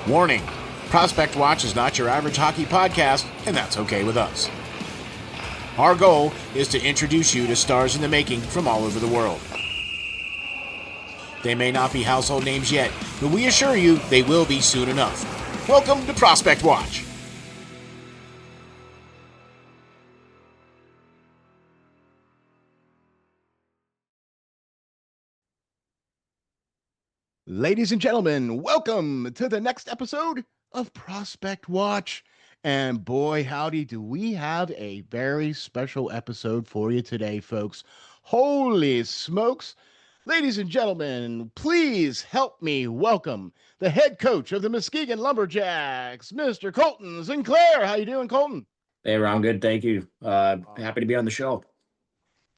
Warning, Prospect Watch is not your average hockey podcast, and that's okay with us. Our goal is to introduce you to stars in the making from all over the world. They may not be household names yet, but we assure you they will be soon enough. Welcome to Prospect Watch. Ladies and gentlemen, welcome to the next episode of Prospect Watch. And boy, howdy, do we have a very special episode for you today, folks. Holy smokes. Ladies and gentlemen, please help me welcome the head coach of the Muskegon Lumberjacks, Mr. Colten St. Clair. How you doing, Colten? Hey, Ron, good. Thank you. Happy to be on the show.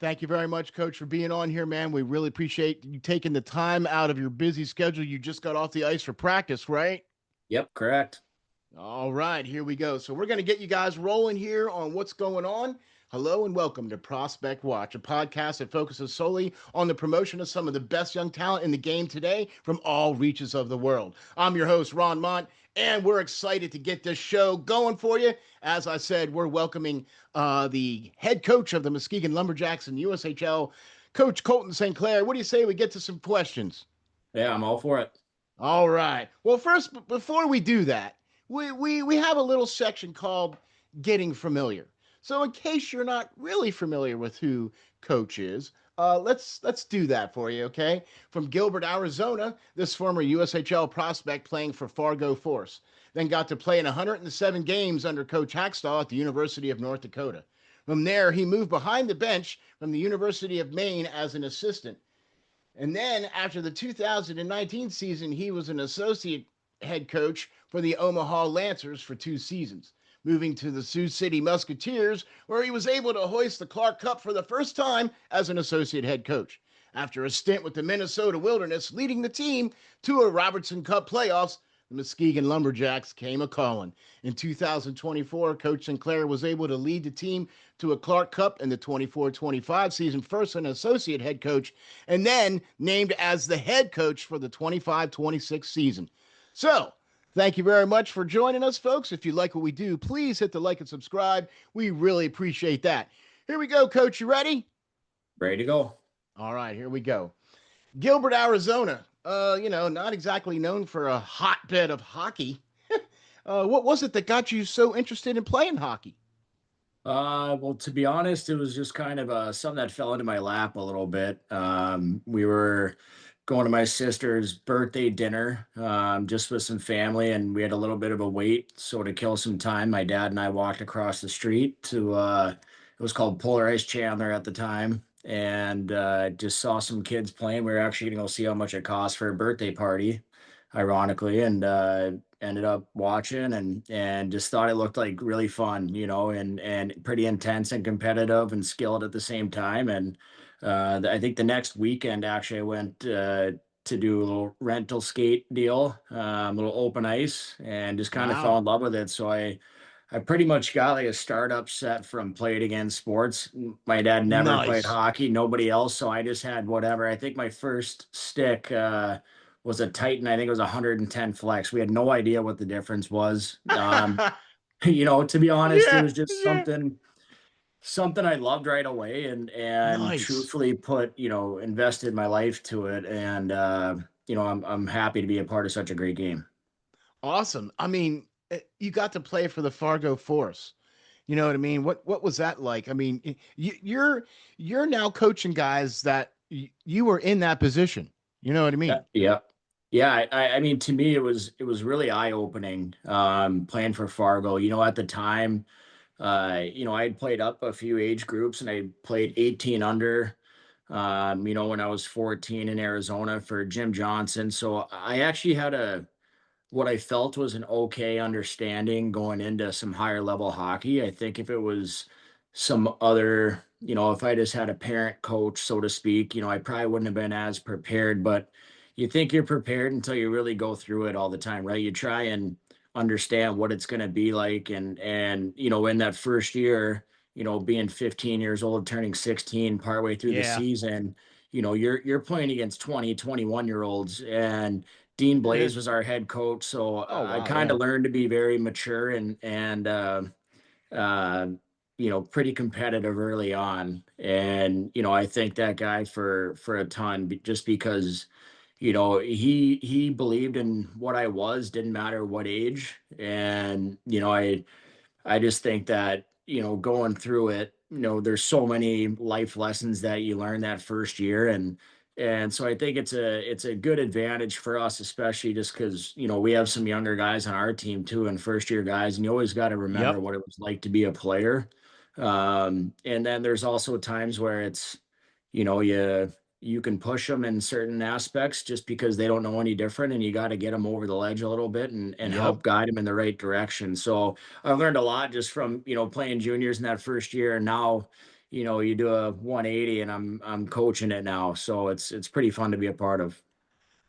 Thank you very much, Coach, for being on here, man. We really appreciate you taking the time out of your busy schedule. You just got off the ice for practice, right? Yep, correct. All right, here we go. So we're going to get you guys rolling here on what's going on. Hello and welcome to Prospect Watch, a podcast that focuses solely on the promotion of some of the best young talent in the game today from all reaches of the world. I'm your host, Ron Mont, and we're excited to get this show going for you. As I said, we're welcoming the head coach of the Muskegon Lumberjacks in USHL, Coach Colten St. Clair. What do you say we get to some questions? Yeah, I'm all for it. All right. Well, first, before we do that, we have a little section called Getting Familiar. So in case you're not really familiar with who Coach is, let's do that for you, okay? From Gilbert, Arizona, this former USHL prospect playing for Fargo Force, then got to play in 107 games under Coach Hakstol at the University of North Dakota. From there, he moved behind the bench from the University of Maine as an assistant. And then after the 2019 season, he was an associate head coach for the Omaha Lancers for 2 seasons, moving to the Sioux City Musketeers, where he was able to hoist the Clare Cup for the first time as an associate head coach. After a stint with the Minnesota Wilderness, leading the team to a Robertson Cup playoffs, the Muskegon Lumberjacks came a-calling. In 2024, Coach St. Clair was able to lead the team to a Clare Cup in the 24-25 season, first an associate head coach, and then named as the head coach for the 25-26 season. So, thank you very much for joining us, folks. If you like what we do, please hit the like and subscribe. We really appreciate that. Here we go, Coach. You ready? Ready to go. All right, here we go. Gilbert, Arizona. Not exactly known for a hotbed of hockey. What was it that got you so interested in playing hockey? Well, to be honest, it was just kind of something that fell into my lap a little bit. We were going to my sister's birthday dinner, just with some family, and we had a little bit of a wait. So to kill some time, my dad and I walked across the street to, it was called Polar Ice Chandler at the time, and just saw some kids playing. We were actually going to go see how much it cost for a birthday party, ironically, and ended up watching and just thought it looked like really fun, and pretty intense and competitive and skilled at the same time. And I think the next weekend, actually, I went to do a little rental skate deal, a little open ice, and just kind of fell in love with it. So I pretty much got like a startup set from Play It Again Sports. My dad never played hockey, nobody else. So I just had whatever. I think my first stick was a Titan. I think it was 110 flex. We had no idea what the difference was. To be honest, it was just something I loved right away and truthfully invested my life to it. And, I'm happy to be a part of such a great game. Awesome. I mean, you got to play for the Fargo Force. You know what I mean? What was that like? I mean, you're now coaching guys that you were in that position. You know what I mean? Yeah. Yeah. I mean, to me, it was really eye-opening, playing for Fargo. At the time, I had played up a few age groups, and I played 18 under, when I was 14 in Arizona for Jim Johnson. So I actually had what I felt was an okay understanding going into some higher level hockey. I think if it was some other, if I just had a parent coach, so to speak, I probably wouldn't have been as prepared. But you think you're prepared until you really go through it all the time, right? You try and understand what it's going to be like. And, in that first year, being 15 years old, turning 16 partway through the season, you're playing against 20, 21-year-olds and Dean Blaze was our head coach. So Oh I wow, kind yeah. of learned to be very mature and uh, pretty competitive early on. And, I thank that guy for a ton just because, he believed in what I was, didn't matter what age. And, I just think that, going through it, there's so many life lessons that you learn that first year. And so I think it's a good advantage for us, especially just because, we have some younger guys on our team too, and first year guys, and you always got to remember Yep. what it was like to be a player. And then there's also times where it's, you can push them in certain aspects just because they don't know any different, and you got to get them over the ledge a little bit and Yep. help guide them in the right direction. So I learned a lot just from, playing juniors in that first year. And now, you do a 180 and I'm coaching it now. So it's pretty fun to be a part of.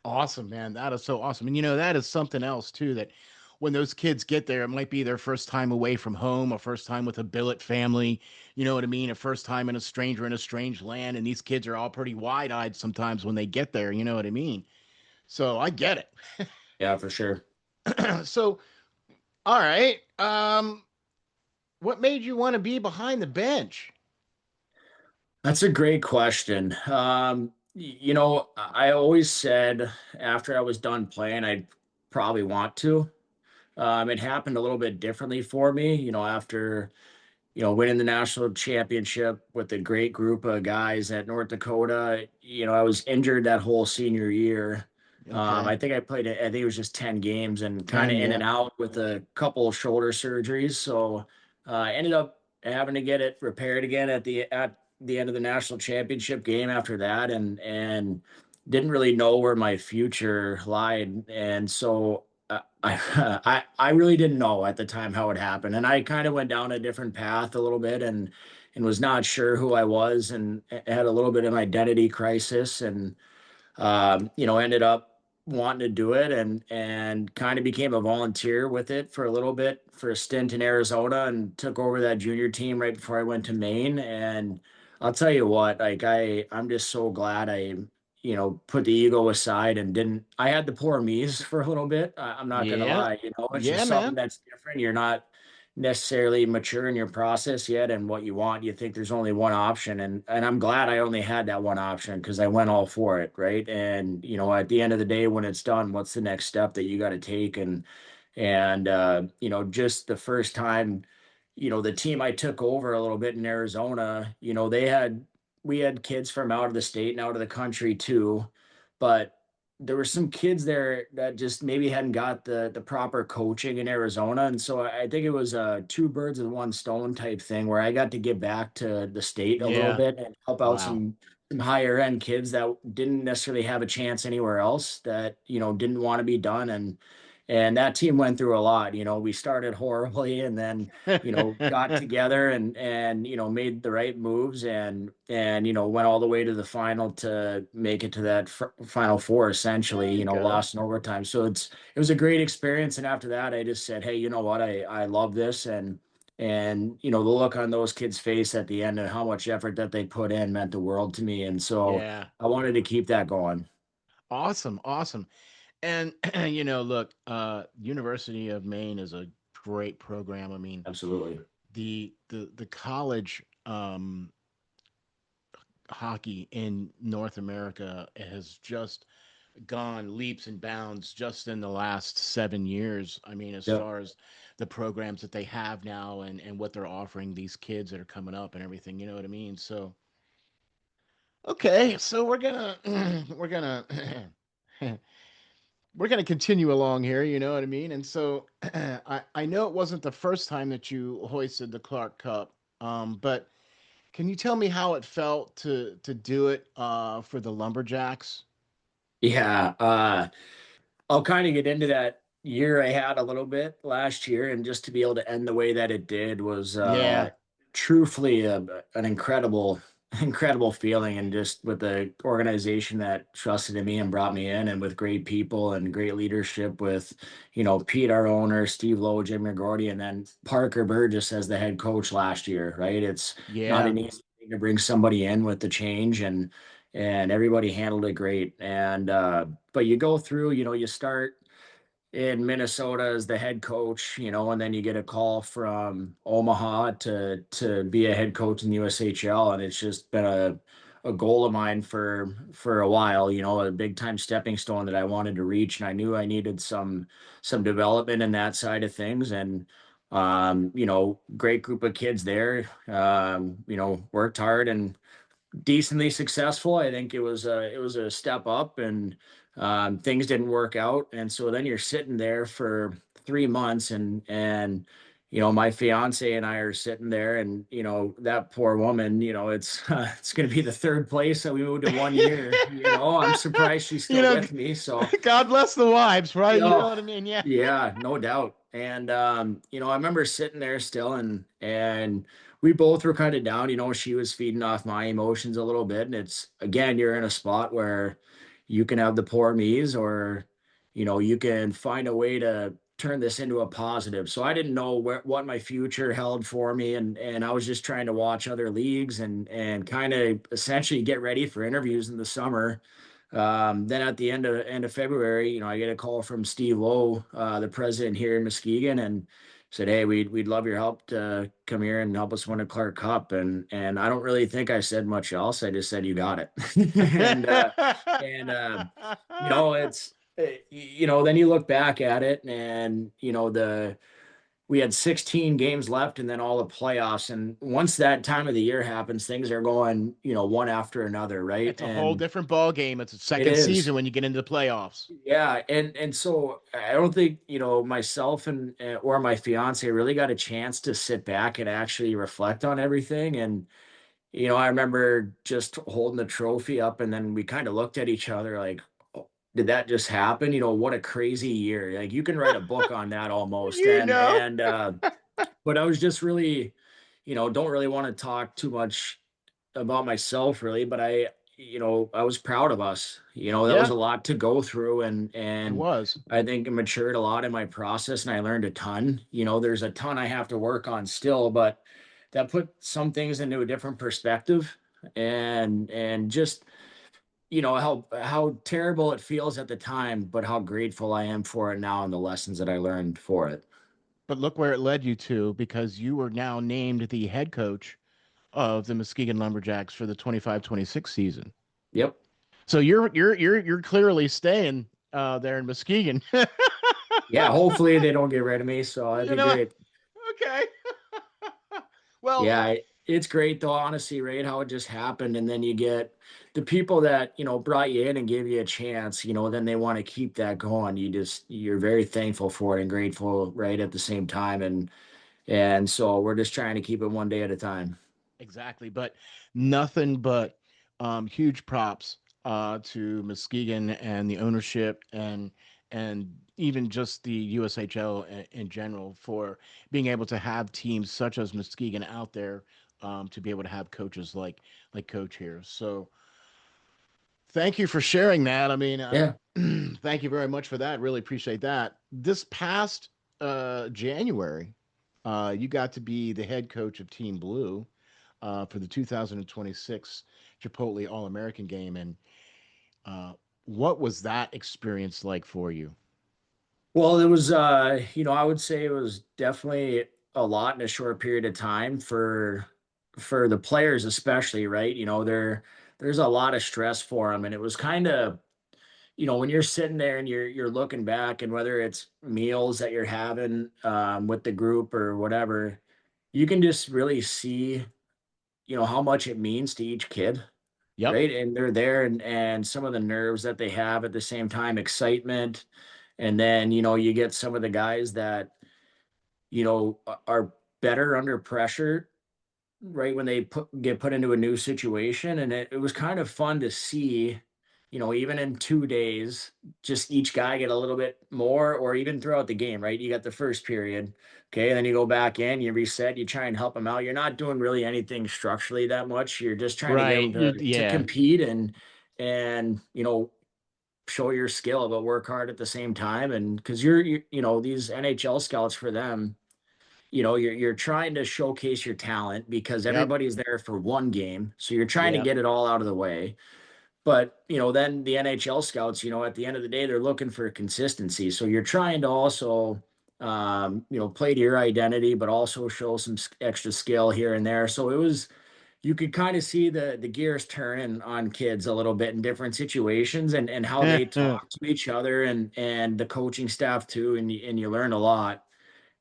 Awesome, man. That is so awesome. And that is something else too, that when those kids get there, it might be their first time away from home, a first time with a billet family, you know what I mean? A first time in a stranger in a strange land. And these kids are all pretty wide-eyed sometimes when they get there, you know what I mean? So I get it. Yeah, for sure. So, all right. What made you want to be behind the bench? That's a great question. I always said after I was done playing, I'd probably want to. It happened a little bit differently for me, after winning the national championship with a great group of guys at North Dakota. I was injured that whole senior year. Okay. I think I played, I think it was just 10 games and kind 10, of in and yep. out with a couple of shoulder surgeries. So I ended up having to get it repaired again at the end of the national championship game after that, and didn't really know where my future lied. And so I really didn't know at the time how it happened, and I kind of went down a different path a little bit, and was not sure who I was, and had a little bit of an identity crisis, and ended up wanting to do it, and kind of became a volunteer with it for a little bit for a stint in Arizona, and took over that junior team right before I went to Maine. And I'll tell you what, like I'm just so glad I put the ego aside and didn't. I had the poor me's for a little bit. I'm not gonna Yeah. lie, it's Yeah, just something man. that's different. You're not necessarily mature in your process yet and what you want. You think there's only one option, and I'm glad I only had that one option because I went all for it, right? And at the end of the day, when it's done, what's the next step that you got to take? And just the first time, the team I took over a little bit in Arizona, we had kids from out of the state and out of the country too, but there were some kids there that just maybe hadn't got the proper coaching in Arizona. And so I think it was a two birds with one stone type thing where I got to get back to the state a little Yeah. bit and help out Wow. some higher end kids that didn't necessarily have a chance anywhere else, that, didn't want to be done. And that team went through a lot. We started horribly, and then, got together and made the right moves, and went all the way to the final to make it to that final four, essentially, There you go. lost in overtime. So it was a great experience. And after that, I just said, hey, you know what? I love this. And the look on those kids' face at the end and how much effort that they put in meant the world to me. And so Yeah. I wanted to keep that going. Awesome. Awesome. And look, University of Maine is a great program. I mean, Absolutely. the college hockey in North America has just gone leaps and bounds just in the last 7 years. I mean, as Yep. far as the programs that they have now and what they're offering these kids that are coming up and everything, you know what I mean? So, okay, so we're gonna we're gonna we're gonna continue along here, you know what I mean? And so I know it wasn't the first time that you hoisted the Clark Cup, but can you tell me how it felt to do it for the Lumberjacks? Yeah. I'll kind of get into that year I had a little bit last year, and just to be able to end the way that it did was Yeah, truthfully an incredible feeling. And just with the organization that trusted in me and brought me in, and with great people and great leadership with, Pete, our owner, Steve Lowe, Jim McGordy, and then Parker Burgess as the head coach last year, right? It's not yeah, an easy thing to bring somebody in with the change, and everybody handled it great. And but you go through, you start in Minnesota as the head coach, and then you get a call from Omaha to be a head coach in the USHL, and it's just been a goal of mine for a while, a big time stepping stone that I wanted to reach, and I knew I needed some development in that side of things. And great group of kids there, worked hard and decently successful. I think it was a step up, and things didn't work out, and so then you're sitting there for 3 months, and my fiance and I are sitting there, and that poor woman. It's it's going to be the third place that we moved in 1 year. I'm surprised she's You still know, with me. So God bless the wives, right? You know oh, what I mean? Yeah. yeah, no doubt. And I remember sitting there still, and we both were kind of down. She was feeding off my emotions a little bit. And it's again, you're in a spot where you can have the poor me's, or you can find a way to turn this into a positive. So I didn't know what my future held for me, and I was just trying to watch other leagues and kind of essentially get ready for interviews in the summer. Then at the end of February, I get a call from Steve Lowe, the president here in Muskegon, and said, "Hey, we'd love your help to come here and help us win a Clare Cup." And I don't really think I said much else. I just said, "You got it." and it's then you look back at it, and the we had 16 games left and then all the playoffs. And once that time of the year happens, things are going, one after another, right? It's a whole And different ball game. It's a it second is. season when you get into the playoffs. Yeah, and so I don't think, myself and or my fiance really got a chance to sit back and actually reflect on everything. And I remember just holding the trophy up, and then we kind of looked at each other like, "Oh, did that just happen? What a crazy year. Like you can write a book on that almost." You know. But I was just really, don't really want to talk too much about myself really, but I was proud of us. That was Yeah, a lot to go through, and it and was. I think I matured a lot in my process, and I learned a ton. There's a ton I have to work on still, but that put some things into a different perspective, and just how terrible it feels at the time, but how grateful I am for it now and the lessons that I learned for it. But look where it led you to, because you were now named the head coach of the Muskegon Lumberjacks for the 25-26 season. Yep. So you're clearly staying there in Muskegon. Yeah. Hopefully they don't get rid of me, so that'd You be know, great. okay. Well, Yeah, it's great though, honestly, right? How it just happened. And then you get the people that, brought you in and gave you a chance, then they want to keep that going. You're very thankful for it and grateful, right, at the same time. And so we're just trying to keep it one day at a time. exactly, but nothing but huge props to Muskegon and the ownership, and even just the USHL in general, for being able to have teams such as Muskegon out there, to be able to have coaches like Coach here. So thank you for sharing that. I mean, Yeah. thank you very much for that. Really appreciate that. This past January, you got to be the head coach of Team Blue for the 2026 Chipotle All American game. And uh, what was that experience like for you? Well, it was, I would say it was definitely a lot in a short period of time for the players, especially, right? There's a lot of stress for them, and it was kind of, when you're sitting there and you're looking back, and whether it's meals that you're having with the group or whatever, you can just really see, how much it means to each kid, Yep. right? And they're there, and some of the nerves that they have at the same time, excitement, and then you get some of the guys that are better under pressure, right, when they get put into a new situation. And it was kind of fun to see, even in 2 days, just each guy get a little bit more, or even throughout the game, right? You got the first period, okay, and then you go back in, you reset, you try and help them out. You're not doing really anything structurally that much. You're just trying to get Right. them to Yeah. compete, and show your skill but work hard at the same time. And because these NHL scouts, for them, you're trying to showcase your talent because Yep. everybody's there for one game. So you're trying to Yep. get it all out of the way. But, then the NHL scouts, at the end of the day, they're looking for consistency. So you're trying to also, play to your identity, but also show some extra skill here and there. So you could kind of see the gears turning on kids a little bit in different situations, and how they talk to each other, and the coaching staff too. And you learn a lot.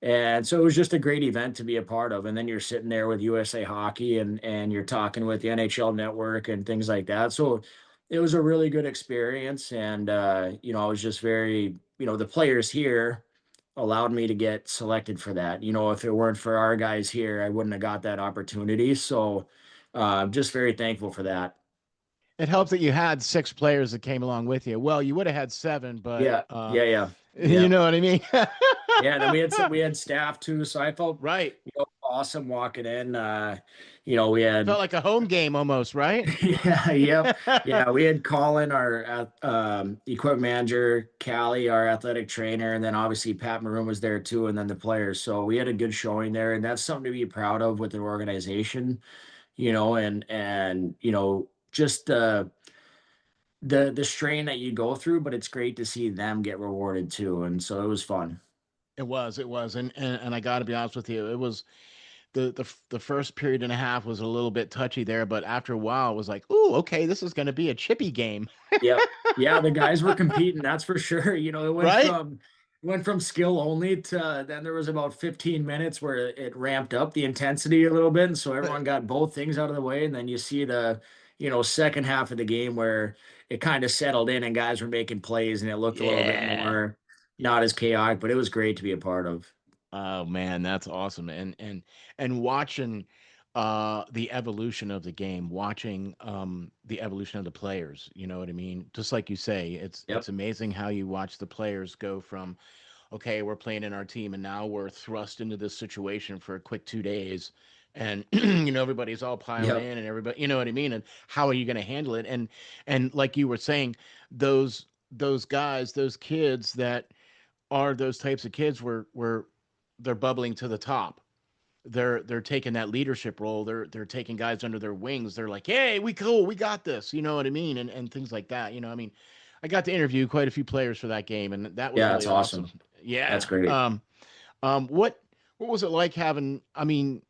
And so it was just a great event to be a part of. And then you're sitting there with USA Hockey, and you're talking with the NHL Network and things like that. So it was a really good experience. And, I was just very, the players here allowed me to get selected for that. If it weren't for our guys here, I wouldn't have got that opportunity. So I'm just very thankful for that. It helps that you had six players that came along with you. Well, you would have had seven, but Yeah. Yeah. Yeah. you Yeah. know what I mean? Yeah, and then we had staff too, so I felt Right. awesome walking in. We had Felt like a home game almost, right? yeah, yep, yeah. We had Colin, our equipment manager, Callie, our athletic trainer, and then obviously Pat Maroon was there too, and then the players. So we had a good showing there, and that's something to be proud of with an organization, and just the strain that you go through, but it's great to see them get rewarded too, and so it was fun. It was, and I got to be honest with you, it was the first period and a half was a little bit touchy there, but after a while, it was like, ooh, okay, this is going to be a chippy game, Yep. Yeah, the guys were competing, that's for sure. It went right? from skill only to then there was about 15 minutes where it ramped up the intensity a little bit. And so everyone got both things out of the way. And then you see the, second half of the game where it kind of settled in and guys were making plays and it looked a little bit Yeah. more not as chaotic, but it was great to be a part of. Oh man, that's awesome. And watching the evolution of the game, watching the evolution of the players, you know what I mean? Just like you say, it's Yep. amazing how you watch the players go from, okay, we're playing in our team and now we're thrust into this situation for a quick 2 days. And everybody's all piling Yep. in and everybody, you know what I mean? And how are you going to handle it? And like you were saying, those guys, those kids that are those types of kids where they're bubbling to the top. They're taking that leadership role. They're taking guys under their wings. They're like, hey, we cool, we got this. You know what I mean? And things like that. I mean, I got to interview quite a few players for that game, and that was Yeah, really that's awesome. awesome. Yeah. That's great. What was it like having? I mean,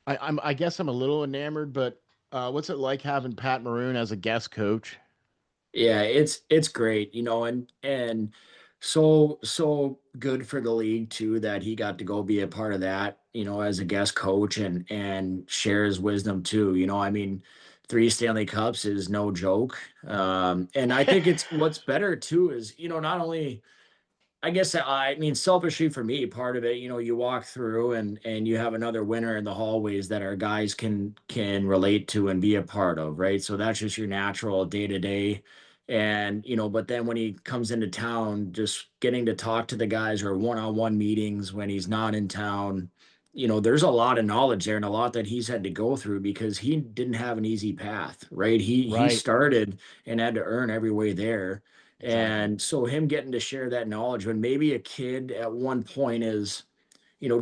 I guess I'm a little enamored, but what's it like having Pat Maroon as a guest coach? Yeah, it's great, and so good for the league too that he got to go be a part of that, as a guest coach and share his wisdom too. I mean, three Stanley Cups is no joke. And I think it's what's better too is, not only I guess I mean selfishly for me, part of it, you walk through and you have another winner in the hallways that our guys can relate to and be a part of, right? So that's just your natural day to day. And but then when he comes into town, just getting to talk to the guys or one-on-one meetings when he's not in town, there's a lot of knowledge there and a lot that he's had to go through because he didn't have an easy path, right? He Right. started and had to earn every way there. Exactly. And so him getting to share that knowledge when maybe a kid at one point is,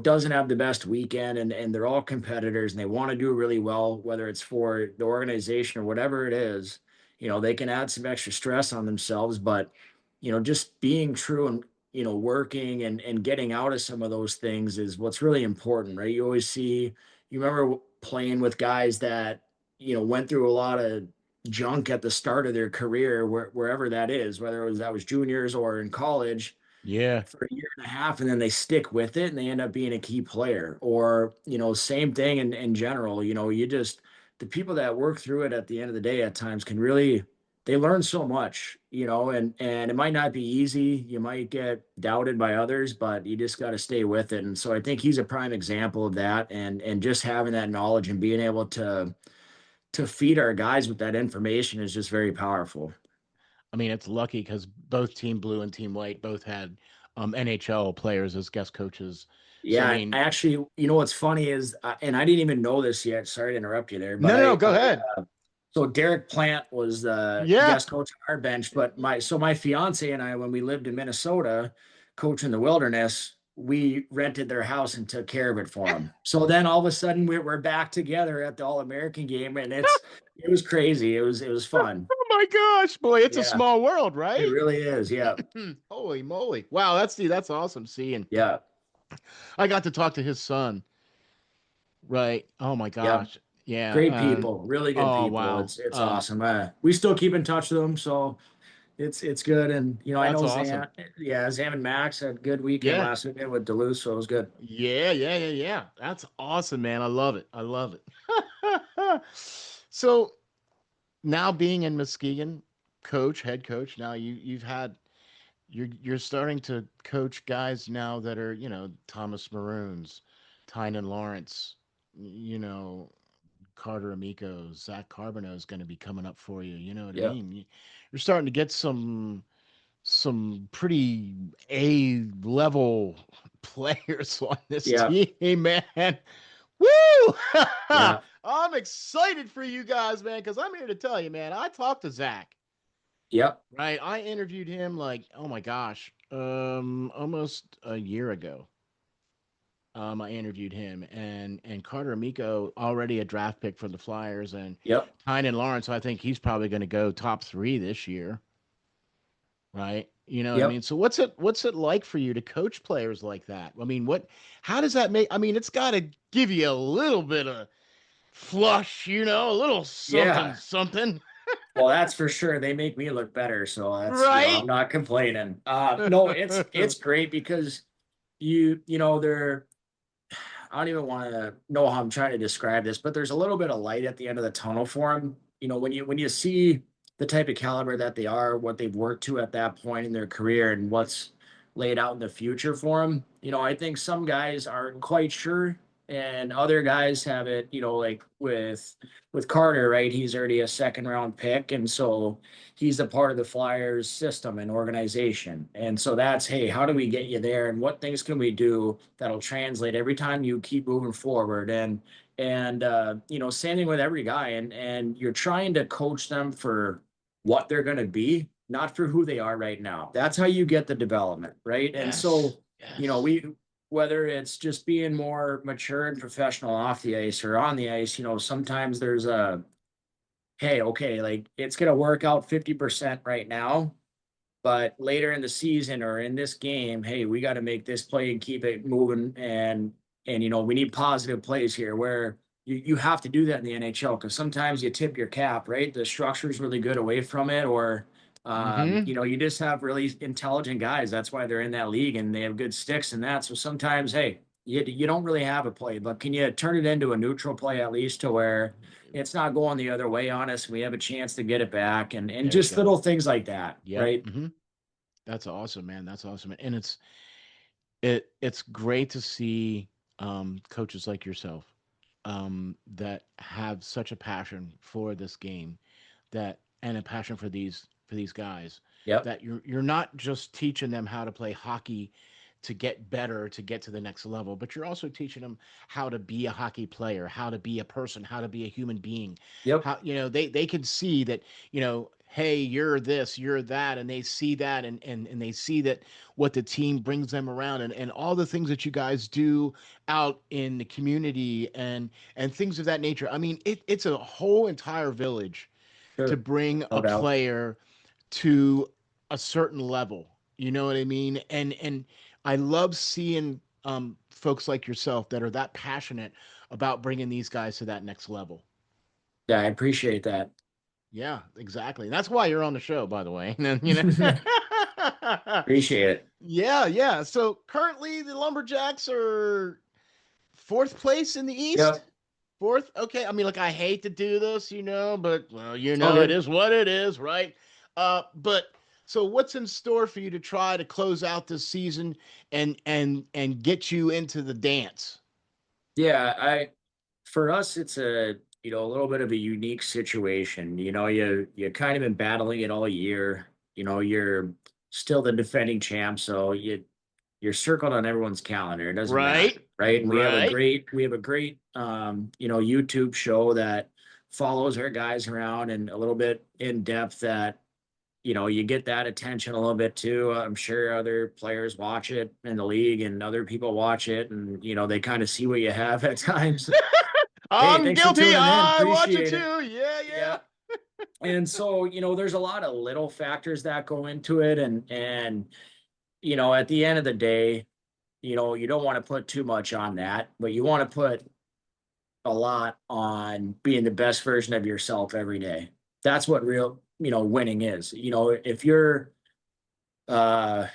doesn't have the best weekend and they're all competitors and they want to do really well, whether it's for the organization or whatever it is, they can add some extra stress on themselves. But, just being true and, working and getting out of some of those things is what's really important, right? You remember playing with guys that, went through a lot of junk at the start of their career, wherever that is, whether that was juniors or in college Yeah. for a year and a half, and then they stick with it and they end up being a key player. Or, same thing in general, the people that work through it at the end of the day at times can really they learn so much, and it might not be easy. You might get doubted by others, but you just got to stay with it. And so I think he's a prime example of that, and just having that knowledge and being able to feed our guys with that information is just very powerful. I mean, it's lucky because both Team Blue and Team White both had NHL players as guest coaches. So I Yeah, mean, I actually, what's funny is, and I didn't even know this yet. Sorry to interrupt you there, but no, no, no, go ahead. so Derek Plant was the Yeah. guest coach on our bench, but my fiance and I, when we lived in Minnesota, coaching the Wilderness, we rented their house and took care of it for them. So then all of a sudden we're back together at the All American game, and it was crazy. It was fun. Oh my gosh, boy, it's a Yeah, small world, it right? really is. Yeah. Holy moly. Wow, that's awesome seeing. Yeah. I got to talk to his son, right? Oh my Yep. gosh. Yeah. Great people, really good Oh people. wow. It's awesome. We still keep in touch with them, so it's good. And I That's know awesome. Zam and Max had a good weekend Yeah. last weekend with Duluth, so it was good. Yeah. That's awesome, man. I love it. I love it. So now being in Muskegon, head coach, now you've had you're starting to coach guys now that are, Thomas Maroons, Tynan Lawrence, you know, Carter Amico, Zach Carbonneau is going to be coming up for you. You know what I Yeah. mean? You're starting to get some pretty A level players on this Yeah. team, man. Woo! Yeah. I'm excited for you guys, man, because I'm here to tell you, man. I talked to Zach. Yep. Right. I interviewed him like, oh my gosh, almost a year ago. I interviewed him and Carter Amico, already a draft pick for the Flyers, and Yep. Tynan Lawrence, I think he's probably going to go top 3 this year. Right. You know what I Yep. mean? So what's it like for you to coach players like that? I mean, how does that make, I mean, it's got to give you a little bit of flush, a little something, Yeah. something. Well, that's for sure. They make me look better, so that's I'm Right. not complaining. No, it's great because they're I don't even want to know how I'm trying to describe this, but there's a little bit of light at the end of the tunnel for them. When you see the type of caliber that they are, what they've worked to at that point in their career, and what's laid out in the future for them. I think some guys aren't quite sure, and other guys have it. Like with Carter, right? He's already a second round pick, and so he's a part of the Flyers system and organization. And so that's, hey, how do we get you there, and what things can we do that'll translate every time you keep moving forward? And same thing with every guy, and you're trying to coach them for what they're going to be, not for who they are right now. That's how you get the development, right? And Yes. so, Yes. we whether it's just being more mature and professional off the ice or on the ice, sometimes there's a, hey, okay, like it's going to work out 50% right now, but later in the season or in this game, hey, we got to make this play and keep it moving. And we need positive plays here where you have to do that in the NHL, because sometimes you tip your cap, right? The structure is really good away from it, or Mm-hmm. you just have really intelligent guys. That's why they're in that league and they have good sticks and that. So sometimes, hey, you don't really have a play, but can you turn it into a neutral play at least, to where it's not going the other way on us? We have a chance to get it back, and There you just go. little things like that, Yep. right? Mm-hmm. That's awesome, man. That's awesome. And it's great to see coaches like yourself that have such a passion for this game, that and a passion for these guys, Yep. that you're not just teaching them how to play hockey to get better, to get to the next level, but you're also teaching them how to be a hockey player, how to be a person, how to be a human being. Yep. How, they can see that, hey, you're this, you're that, and they see that, and they see that what the team brings them around, and all the things that you guys do out in the community, and things of that nature. I mean, it's a whole entire village to Sure. bring No a doubt. player to a certain level. You know what I mean? And I love seeing folks like yourself that are that passionate about bringing these guys to that next level. Yeah, I appreciate that. Yeah, exactly. That's why you're on the show, by the way. Appreciate it. Yeah. So currently the Lumberjacks are fourth place in the East. Yep. Fourth. Okay. I mean, look, I hate to do this, but well, It's all it good. is what it is, right? But so what's in store for you to try to close out this season and get you into the dance? Yeah, for us, it's a little bit of a unique situation. You kind of been battling it all year. You're still the defending champ, so you're circled on everyone's calendar. It doesn't matter, Right? right? And Right? we have a great YouTube show that follows our guys around and a little bit in depth, that you get that attention a little bit too. I'm sure other players watch it in the league and other people watch it, and they kind of see what you have at times. Hey, I'm thanks for guilty. tuning in. I watch it Appreciate it. too. Yeah, Yeah. yeah. And so, there's a lot of little factors that go into it. And, at the end of the day, you don't want to put too much on that, but you want to put a lot on being the best version of yourself every day. That's what real, winning is. If you're, uh,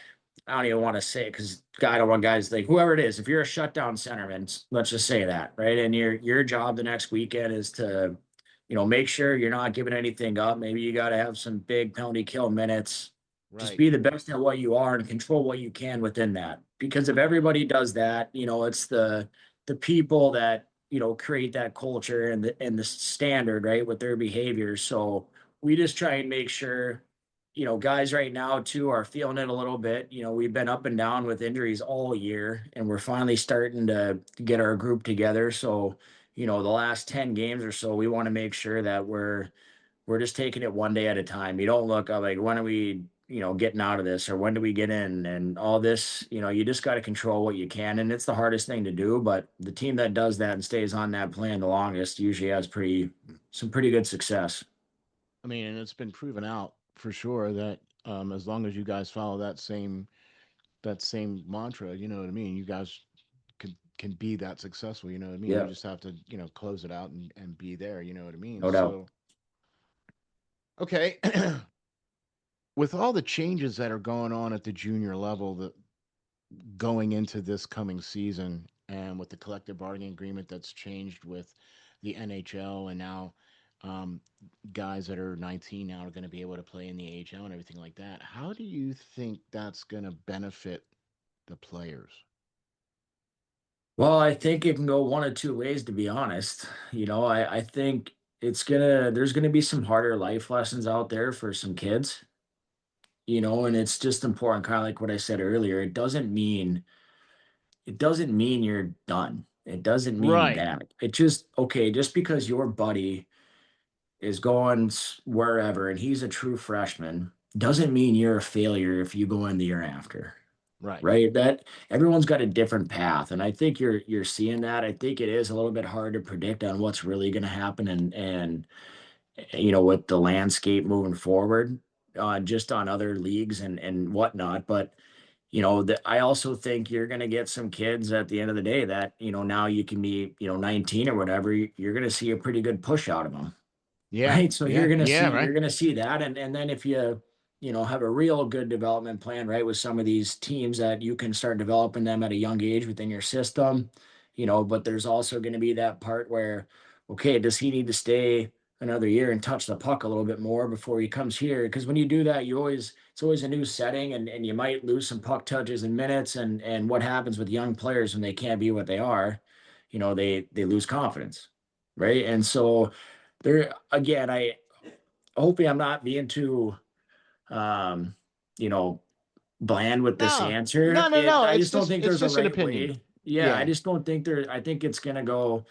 I don't even want to say it because I don't want guys like whoever it is. If you're a shutdown centerman, let's just say that, right? And your job the next weekend is to, make sure you're not giving anything up. Maybe you got to have some big penalty kill minutes. Just Right. be the best at what you are and control what you can within that. Because if everybody does that, it's the people that create that culture and the standard, right, with their behavior. So we just try and make sure guys right now too are feeling it a little bit. We've been up and down with injuries all year, and we're finally starting to get our group together. So, the last 10 games or so, we want to make sure that we're just taking it one day at a time. You don't look up like when are we, getting out of this or when do we get in and all this, you just got to control what you can. And it's the hardest thing to do, but the team that does that and stays on that plan the longest usually has some pretty good success. I mean, and it's been proven out for sure that as long as you guys follow that same mantra, you know what I mean, you guys can be that successful, you know what I mean? You Yeah, just have to, close it out and be there, you know what I mean? no doubt. So, okay. With all the changes that are going on at the junior level, that going into this coming season, and with the collective bargaining agreement that's changed with the NHL, and now um, guys that are 19 now are going to be able to play in the AHL and everything like that. How do you think that's going to benefit the players? Well, I think it can go one of two ways, to be honest. I think there's gonna be some harder life lessons out there for some kids, and it's just important, kind of like what I said earlier. It doesn't mean you're done. It doesn't mean Right. that. It just okay, just because your buddy is going wherever and he's a true freshman, doesn't mean you're a failure if you go in the year after. Right. Right? That everyone's got a different path, and I think you're seeing that. I think it is a little bit hard to predict on what's really going to happen, and with the landscape moving forward, just on other leagues and whatnot. But I also think you're going to get some kids at the end of the day that now you can be 19 or whatever. You're going to see a pretty good push out of them. Yeah. Right. So Yeah. Yeah. you're Right. gonna see that. And then if you have a real good development plan, right, with some of these teams that you can start developing them at a young age within your system, but there's also going to be that part where, okay, does he need to stay another year and touch the puck a little bit more before he comes here? Because when you do that, it's always a new setting and you might lose some puck touches and minutes and what happens with young players when they can't be what they are, they lose confidence. Right. And so there again, hopefully I'm not being too um, you know, bland with this No. No. answer. No. No. I just don't think It's there's a just an right opinion. way. Yeah, I Yeah. just don't think I think it's gonna go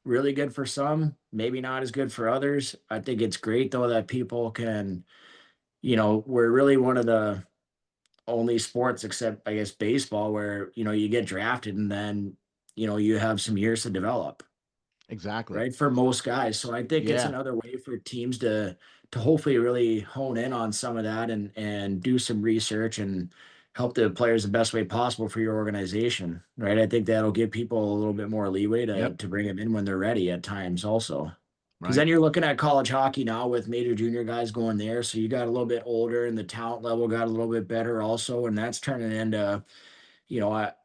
really good for some, maybe not as good for others. I think it's great though that people can, we're really one of the only sports except I guess baseball where, you get drafted and then, you have some years to develop, Exactly. right? For most guys. So I think it's Yeah. another way for teams to hopefully really hone in on some of that and do some research and help the players the best way possible for your organization, right? I think that'll give people a little bit more leeway to Yep. to bring them in when they're ready at times also. Because Right. then you're looking at college hockey now with major junior guys going there. So you got a little bit older and the talent level got a little bit better also. And that's turning into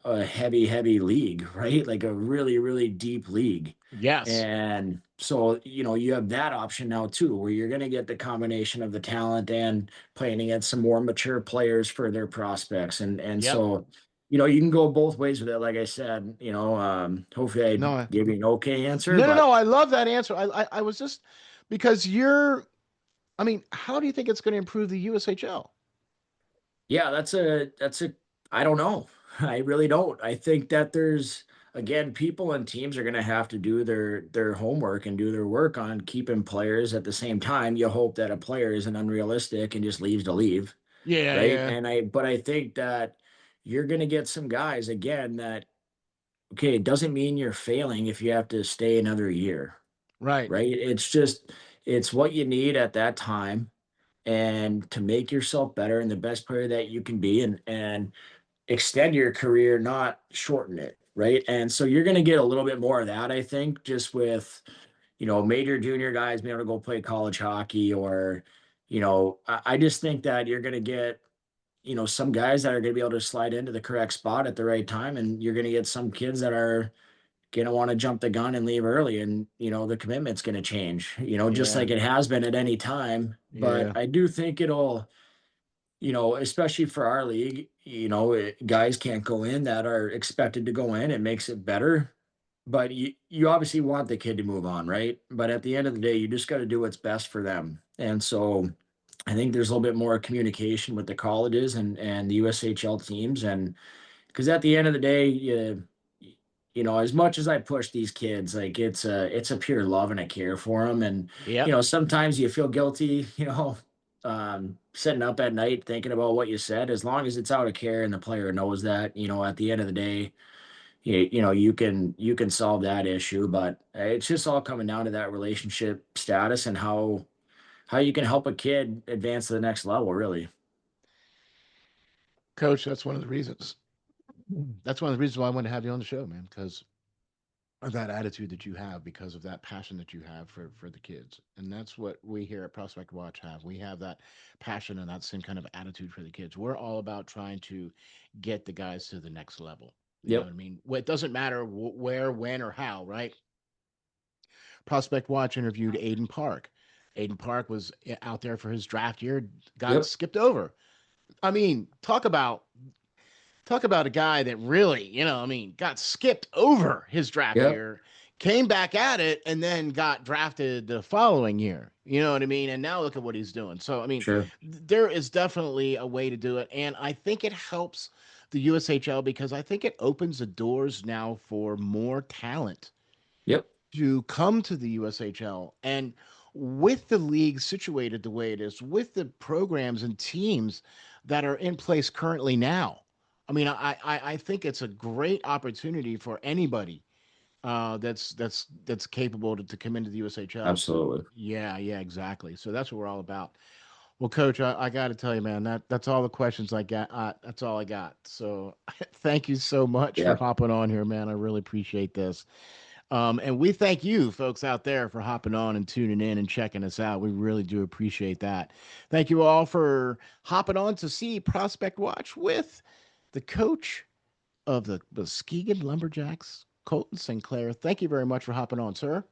a heavy, heavy league, right? Like a really, really deep league. Yes. And so, you have that option now too, where you're going to get the combination of the talent and playing against some more mature players for their prospects. And Yep. so, you can go both ways with it. Like I said, hopefully I No. gave you an okay answer, No. No. No. but I love that answer. I was just because you're. I mean, how do you think it's going to improve the USHL? yeah, I don't know. I really don't. I think that there's again, people and teams are going to have to do their homework and do their work on keeping players at the same time. You hope that a player isn't unrealistic and just leaves to leave, Yeah. right? Yeah. But I think that you're going to get some guys again that okay, it doesn't mean you're failing if you have to stay another year, Right. right? It's just it's what you need at that time, and to make yourself better and the best player that you can be, and extend your career, not shorten it, right? And so you're going to get a little bit more of that, I think, just with, major junior guys being able to go play college hockey, or, I just think that you're going to get, some guys that are going to be able to slide into the correct spot at the right time. And you're going to get some kids that are going to want to jump the gun and leave early. And, the commitment's going to change, just Yeah. like it has been at any time. But Yeah. I do think it'll, especially for our league, guys can't go in that are expected to go in. It makes it better. But you obviously want the kid to move on, right? But at the end of the day, you just got to do what's best for them. And so I think there's a little bit more communication with the colleges and the USHL teams. And because at the end of the day, as much as I push these kids, like it's a pure love and a care for them. And, Yep. sometimes you feel guilty, sitting up at night thinking about what you said, as long as it's out of care and the player knows that, at the end of the day, you can solve that issue. But it's just all coming down to that relationship status and how you can help a kid advance to the next level, really. Coach, that's one of the reasons. That's one of the reasons why I wanted to have you on the show, man, because of that attitude that you have, because of that passion that you have for the kids. And that's what we here at Prospect Watch have. We have that passion and that same kind of attitude for the kids. We're all about trying to get the guys to the next level. You know Yep. what I mean? Well, it doesn't matter where, when, or how, right? Prospect Watch interviewed Aiden Park. Aiden Park was out there for his draft year, got Yep. skipped over. I mean, talk about a guy that really, got skipped over his draft Yep. year, came back at it, and then got drafted the following year. You know what I mean? And now look at what he's doing. So, I mean, Sure. there is definitely a way to do it. And I think it helps the USHL because I think it opens the doors now for more talent Yep. to come to the USHL. And with the league situated the way it is, with the programs and teams that are in place currently now, I mean, I think it's a great opportunity for anybody that's capable to come into the USHL. So Absolutely. yeah, exactly. So that's what we're all about. Well, Coach, I got to tell you, man, that's all the questions I got. That's all I got. So thank you so much for Yeah. hopping on here, man. I really appreciate this. And we thank you, folks out there, for hopping on and tuning in and checking us out. We really do appreciate that. Thank you all for hopping on to see Prospect Watch with the coach of the Muskegon Lumberjacks, Colten St. Clair. Thank you very much for hopping on, sir.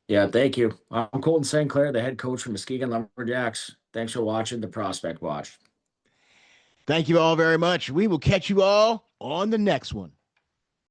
Yeah. Thank you. I'm Colten St. the head coach from Muskegon Lumberjacks. Thanks for watching the Prospect Watch. Thank you all very much. We will catch you all on the next one.